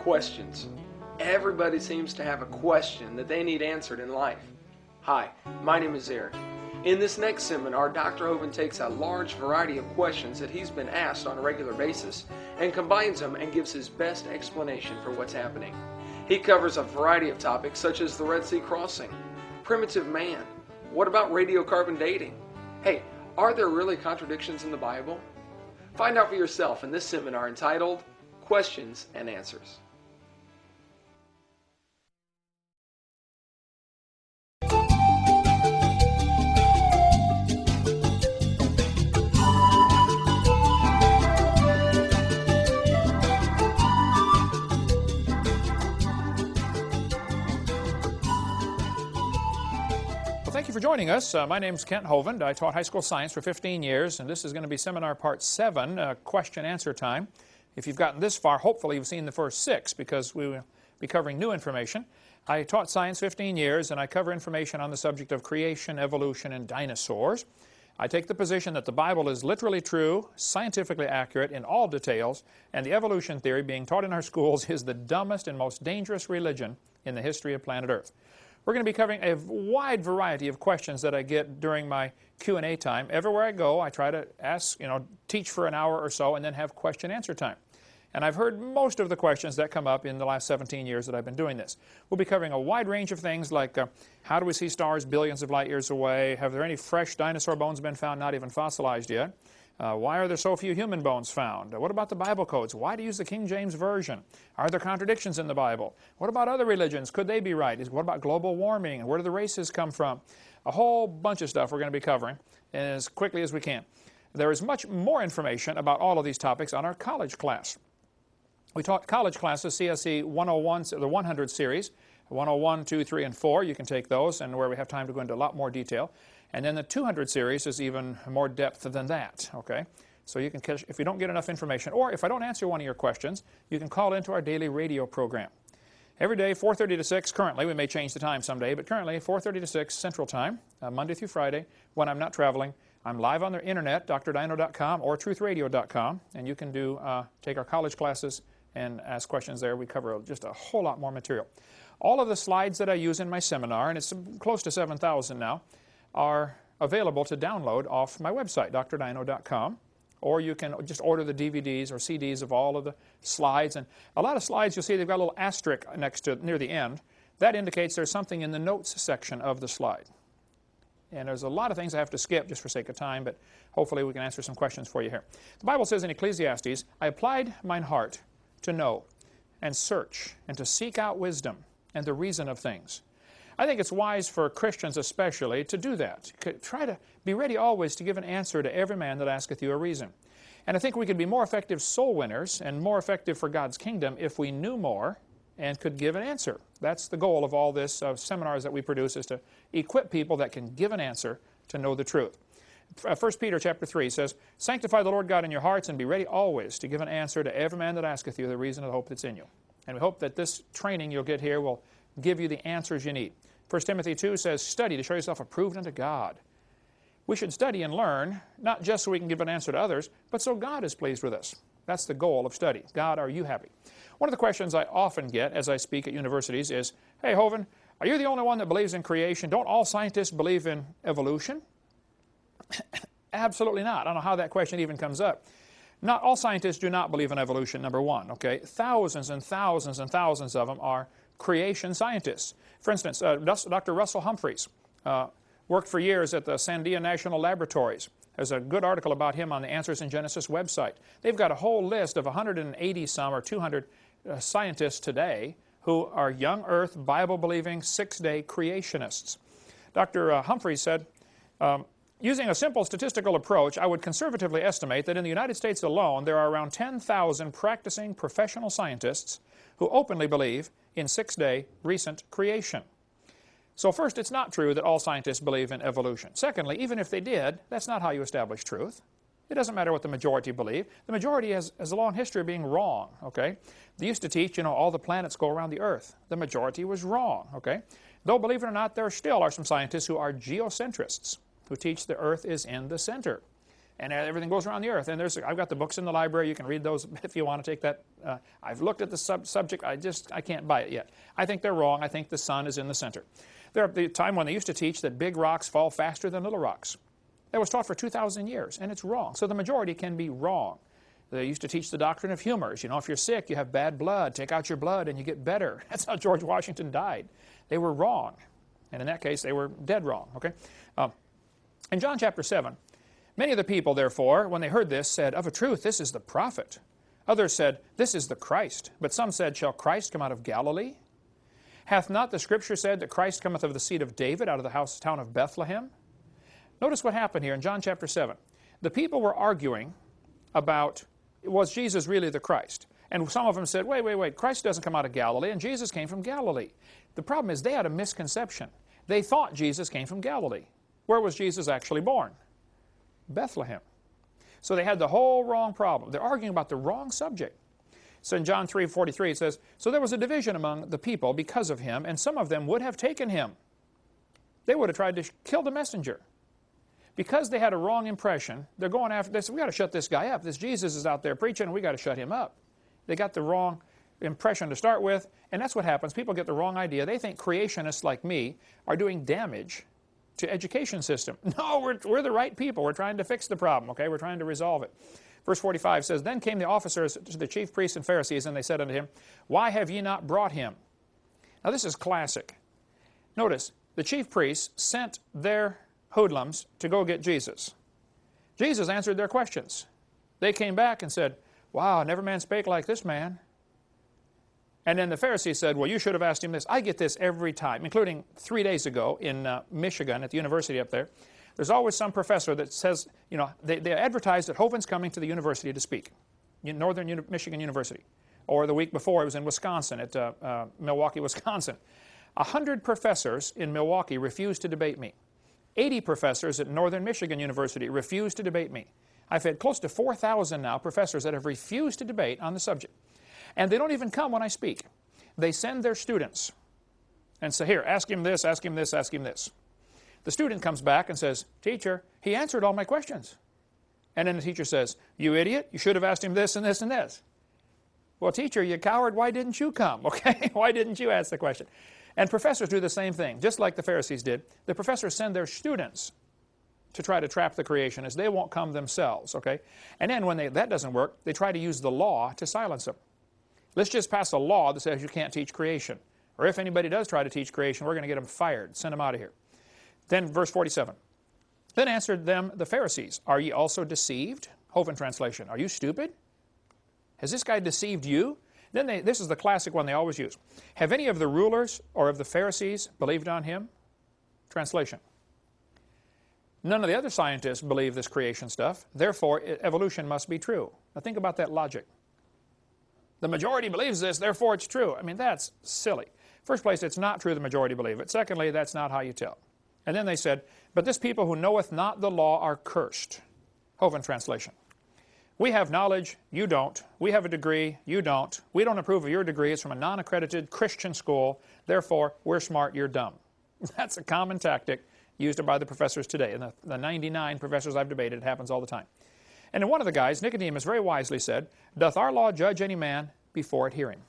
questions. Everybody seems to have a question that they need answered in life. Hi, my name is Eric. In this next seminar, Dr. Hovind takes a large variety of questions that he's been asked on a regular basis and combines them and gives his best explanation for what's happening. He covers a variety of topics such as the Red Sea crossing, primitive man, what about radiocarbon dating? Hey, are there really contradictions in the Bible? Find out for yourself in this seminar entitled Questions and Answers. Thank you for joining us. My name is Kent Hovind. I taught high school science for 15 years, and this is going to be seminar part 7, question-answer time. If you've gotten this far, hopefully you've seen the first 6 because we will be covering new information. I taught science 15 years, and I cover information on the subject of creation, evolution, and dinosaurs. I take the position that the Bible is literally true, scientifically accurate in all details, and the evolution theory being taught in our schools is the dumbest and most dangerous religion in the history of planet Earth. We're going to be covering a wide variety of questions that I get during my Q&A time. Everywhere I go, I try to ask, teach for an hour or so and then have question-answer time. And I've heard most of the questions that come up in the last 17 years that I've been doing this. We'll be covering a wide range of things like how do we see stars billions of light years away? Have there any fresh dinosaur bones been found, not even fossilized yet? Why are there so few human bones found? What about the Bible codes? Why do you use the King James Version? Are there contradictions in the Bible? What about other religions? Could they be right? What about global warming? Where do the races come from? A whole bunch of stuff we're going to be covering as quickly as we can. There is much more information about all of these topics on our college class. We taught college classes, CSE 101, the 100 series, 101, 2, 3, and 4. You can take those, and where we have time to go into a lot more detail. And then the 200 series is even more depth than that, okay? So you can catch, if you don't get enough information, or if I don't answer one of your questions, you can call into our daily radio program. Every day, 4:30 to 6, currently, we may change the time someday, but currently 4:30 to 6 Central Time, Monday through Friday, when I'm not traveling. I'm live on the internet, drdino.com or truthradio.com, and you can take our college classes and ask questions there. We cover just a whole lot more material. All of the slides that I use in my seminar, and it's close to 7,000 now, are available to download off my website, drdino.com, or you can just order the DVDs or CDs of all of the slides. And a lot of slides, you'll see they've got a little asterisk near the end. That indicates there's something in the notes section of the slide. And there's a lot of things I have to skip just for sake of time, but hopefully we can answer some questions for you here. The Bible says in Ecclesiastes, I applied mine heart to know and search and to seek out wisdom and the reason of things. I think it's wise for Christians especially to do that. Try to be ready always to give an answer to every man that asketh you a reason. And I think we could be more effective soul winners and more effective for God's kingdom if we knew more and could give an answer. That's the goal of all this seminars that we produce, is to equip people that can give an answer to know the truth. 1 Peter chapter 3 says, Sanctify the Lord God in your hearts and be ready always to give an answer to every man that asketh you the reason of the hope that's in you. And we hope that this training you'll get here will give you the answers you need. 1 Timothy 2 says, study to show yourself approved unto God. We should study and learn, not just so we can give an answer to others, but so God is pleased with us. That's the goal of study. God, are you happy? One of the questions I often get as I speak at universities is, hey, Hovind, are you the only one that believes in creation? Don't all scientists believe in evolution? Absolutely not. I don't know how that question even comes up. Not all scientists do not believe in evolution, number one, okay? Thousands and thousands and thousands of them are creation scientists. For instance, Dr. Russell Humphreys worked for years at the Sandia National Laboratories. There's a good article about him on the Answers in Genesis website. They've got a whole list of 180 some or 200 scientists today who are young earth, Bible-believing, 6-day creationists. Dr. Humphreys said, using a simple statistical approach, I would conservatively estimate that in the United States alone there are around 10,000 practicing professional scientists who openly believe in 6-day recent creation. So first, it's not true that all scientists believe in evolution. Secondly, even if they did, that's not how you establish truth. It doesn't matter what the majority believe. The majority has a long history of being wrong, okay? They used to teach, all the planets go around the Earth. The majority was wrong, okay? Though, believe it or not, there still are some scientists who are geocentrists, who teach the Earth is in the center. and everything goes around the earth. And I've got the books in the library. You can read those if you want to take that. I've looked at the subject. I can't buy it yet. I think they're wrong. I think the sun is in the center. There was a time when they used to teach that big rocks fall faster than little rocks. That was taught for 2,000 years, and it's wrong. So the majority can be wrong. They used to teach the doctrine of humors. You know, if you're sick, you have bad blood. Take out your blood and you get better. That's how George Washington died. They were wrong. And in that case, they were dead wrong. Okay. In John chapter 7, many of the people, therefore, when they heard this, said, "Of a truth, this is the prophet." Others said, "This is the Christ." But some said, "Shall Christ come out of Galilee? Hath not the Scripture said that Christ cometh of the seed of David, out of the town of Bethlehem?" Notice what happened here in John chapter 7. The people were arguing about, was Jesus really the Christ? And some of them said, wait, Christ doesn't come out of Galilee, and Jesus came from Galilee. The problem is they had a misconception. They thought Jesus came from Galilee. Where was Jesus actually born? Bethlehem. So they had the whole wrong problem. They're arguing about the wrong subject. So in John 3:43 it says, "So there was a division among the people because of him, and some of them would have taken him." They would have tried to kill the messenger. Because they had a wrong impression, they're going after this. We got to shut this guy up. This Jesus is out there preaching, and we got to shut him up. They got the wrong impression to start with, and that's what happens. People get the wrong idea. They think creationists like me are doing damage to education system. No, we're the right people. We're trying to fix the problem, okay? We're trying to resolve it. Verse 45 says, "Then came the officers to the chief priests and Pharisees, and they said unto him, Why have ye not brought him?" Now this is classic. Notice, the chief priests sent their hoodlums to go get Jesus. Jesus answered their questions. They came back and said, "Wow, never man spake like this man." And then the Pharisees said, "Well, you should have asked him this." I get this every time, including 3 days ago in Michigan at the university up there. There's always some professor that says, you know, they advertise that Hovind's coming to the university to speak, Northern Michigan University. Or the week before, it was in Wisconsin, at Milwaukee, Wisconsin. 100 professors in Milwaukee refused to debate me. 80 professors at Northern Michigan University refused to debate me. I've had close to 4,000 now professors that have refused to debate on the subject. And they don't even come when I speak. They send their students and say, "Here, ask him this, ask him this, ask him this." The student comes back and says, "Teacher, he answered all my questions." And then the teacher says, "You idiot, you should have asked him this and this and this." Well, teacher, you coward, why didn't you come? Okay, why didn't you ask the question? And professors do the same thing, just like the Pharisees did. The professors send their students to try to trap the creationists. They won't come themselves, okay? And then when that doesn't work, they try to use the law to silence them. Let's just pass a law that says you can't teach creation. Or if anybody does try to teach creation, we're going to get them fired, send them out of here. Then verse 47. "Then answered them the Pharisees, Are ye also deceived?" Hovind translation. "Are you stupid? Has this guy deceived you?" Then this is the classic one they always use. "Have any of the rulers or of the Pharisees believed on him?" Translation. None of the other scientists believe this creation stuff. Therefore, evolution must be true. Now think about that logic. The majority believes this, therefore it's true. I mean, that's silly. First place, it's not true the majority believe it. Secondly, that's not how you tell. And then they said, "But this people who knoweth not the law are cursed." Hovind translation. "We have knowledge, you don't. We have a degree, you don't. We don't approve of your degree. It's from a non-accredited Christian school. Therefore, we're smart, you're dumb." That's a common tactic used by the professors today. And the 99 professors I've debated, it happens all the time. And then one of the guys, Nicodemus, very wisely said, "Doth our law judge any man before it hear him?"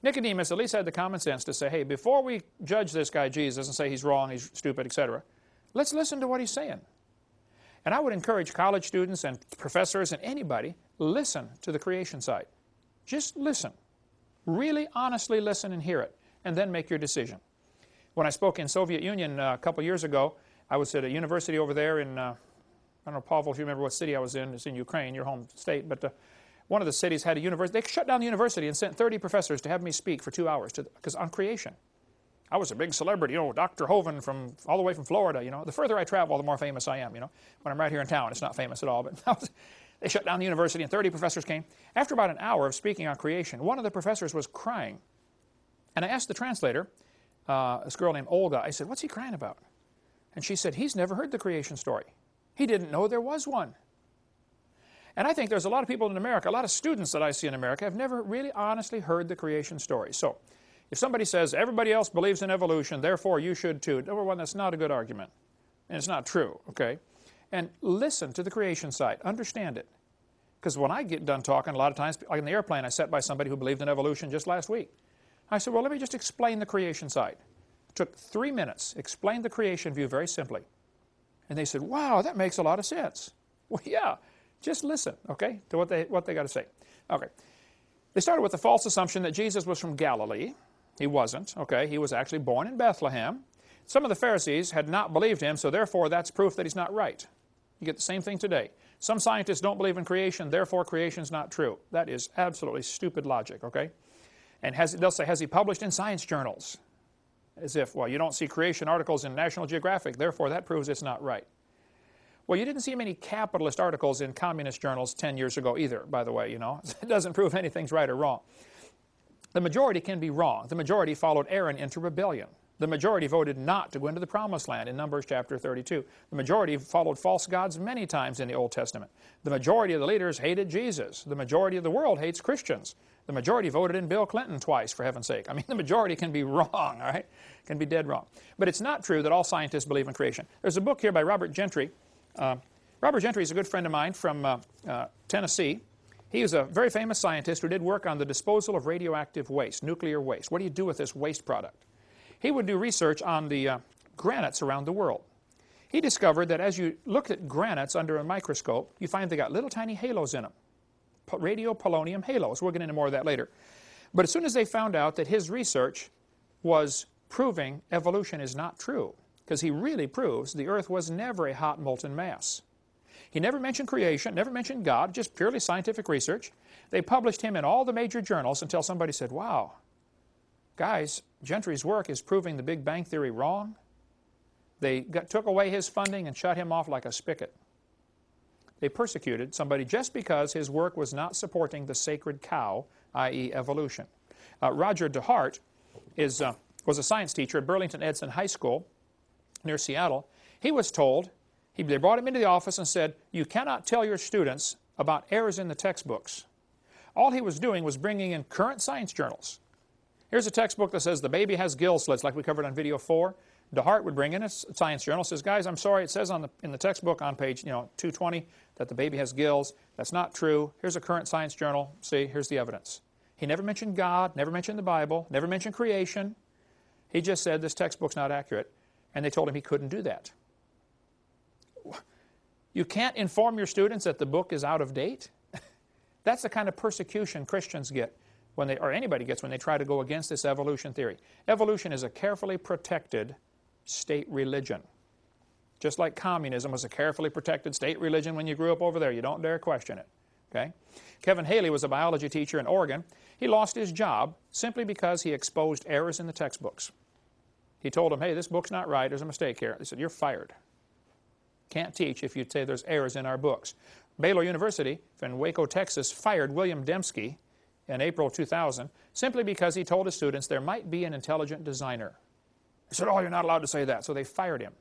Nicodemus at least had the common sense to say, hey, before we judge this guy Jesus and say he's wrong, he's stupid, etc., let's listen to what he's saying. And I would encourage college students and professors and anybody, listen to the creation side. Just listen. Really honestly listen and hear it, and then make your decision. When I spoke in Soviet Union a couple years ago, I was at a university over there in, I don't know, Pavel, if you remember what city I was in. It's in Ukraine, your home state. But one of the cities had a university. They shut down the university and sent 30 professors to have me speak for 2 hours because on creation. I was a big celebrity, Dr. Hovind from all the way from Florida, The further I travel, the more famous I am, When I'm right here in town, it's not famous at all. But they shut down the university and 30 professors came. After about an hour of speaking on creation, one of the professors was crying. And I asked the translator, this girl named Olga, I said, "What's he crying about?" And she said, he's never heard the creation story. He didn't know there was one. And I think there's a lot of people in America, a lot of students that I see in America have never really honestly heard the creation story. So if somebody says everybody else believes in evolution, therefore you should too, number one, that's not a good argument. And it's not true, okay? and listen to the creation side. Understand it. Because when I get done talking, a lot of times, like in the airplane, I sat by somebody who believed in evolution just last week. I said, well, let me just explain the creation side. It took 3 minutes, explained the creation view very simply. And they said, wow, that makes a lot of sense. Well, yeah, just listen, okay, to what they got to say. Okay. They started with the false assumption that Jesus was from Galilee. He wasn't, okay. He was actually born in Bethlehem. Some of the Pharisees had not believed him, so therefore that's proof that he's not right. You get the same thing today. Some scientists don't believe in creation, therefore creation's not true. That is absolutely stupid logic, okay? And they'll say, has he published in science journals? As if, well, you don't see creation articles in National Geographic, therefore that proves it's not right. Well, you didn't see many capitalist articles in communist journals 10 years ago either, by the way, you know. It doesn't prove anything's right or wrong. The majority can be wrong. The majority followed Aaron into rebellion. The majority voted not to go into the Promised Land in Numbers chapter 32. The majority followed false gods many times in the Old Testament. The majority of the leaders hated Jesus. The majority of the world hates Christians. The majority voted in Bill Clinton twice, for heaven's sake. I mean, the majority can be wrong, all right? Can be dead wrong. But it's not true that all scientists believe in creation. There's a book here by Robert Gentry. Robert Gentry is a good friend of mine from Tennessee. He is a very famous scientist who did work on the disposal of radioactive waste, nuclear waste. What do you do with this waste product? He would do research on the granites around the world. He discovered that as you look at granites under a microscope, you find they got little tiny halos in them, radiopolonium halos. We'll get into more of that later. But as soon as they found out that his research was proving evolution is not true, because he really proves the earth was never a hot molten mass. He never mentioned creation, never mentioned God, just purely scientific research. They published him in all the major journals until somebody said, wow, guys, Gentry's work is proving the Big Bang Theory wrong. They took away his funding and shut him off like a spigot. They persecuted somebody just because his work was not supporting the sacred cow, i.e. evolution. Roger DeHart was a science teacher at Burlington Edson High School near Seattle. He was told, they brought him into the office and said, you cannot tell your students about errors in the textbooks. All he was doing was bringing in current science journals. Here's a textbook that says the baby has gill slits, like we covered on video 4. DeHart would bring in a science journal, says, guys, I'm sorry, it says in the textbook on page 220 that the baby has gills. That's not true. Here's a current science journal. See, here's the evidence. He never mentioned God, never mentioned the Bible, never mentioned creation. He just said this textbook's not accurate, and they told him he couldn't do that. You can't inform your students that the book is out of date? That's the kind of persecution Christians get, or anybody gets, when they try to go against this evolution theory. Evolution is a carefully protected state religion. Just like communism was a carefully protected state religion when you grew up over there. You don't dare question it. Okay? Kevin Haley was a biology teacher in Oregon. He lost his job simply because he exposed errors in the textbooks. He told them, hey, this book's not right. There's a mistake here. They said, you're fired. Can't teach if you say there's errors in our books. Baylor University in Waco, Texas, fired William Dembski in April 2000 simply because he told his students there might be an intelligent designer. They said, oh, you're not allowed to say that, so they fired him.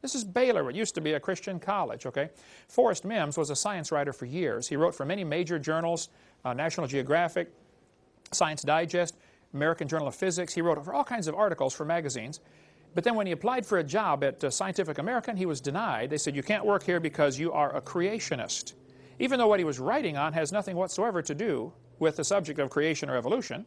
This is Baylor. It used to be a Christian college, okay? Forrest Mims was a science writer for years. He wrote for many major journals, National Geographic, Science Digest, American Journal of Physics. He wrote for all kinds of articles for magazines. But then when he applied for a job at Scientific American, he was denied. They said, you can't work here because you are a creationist. Even though what he was writing on has nothing whatsoever to do with the subject of creation or evolution.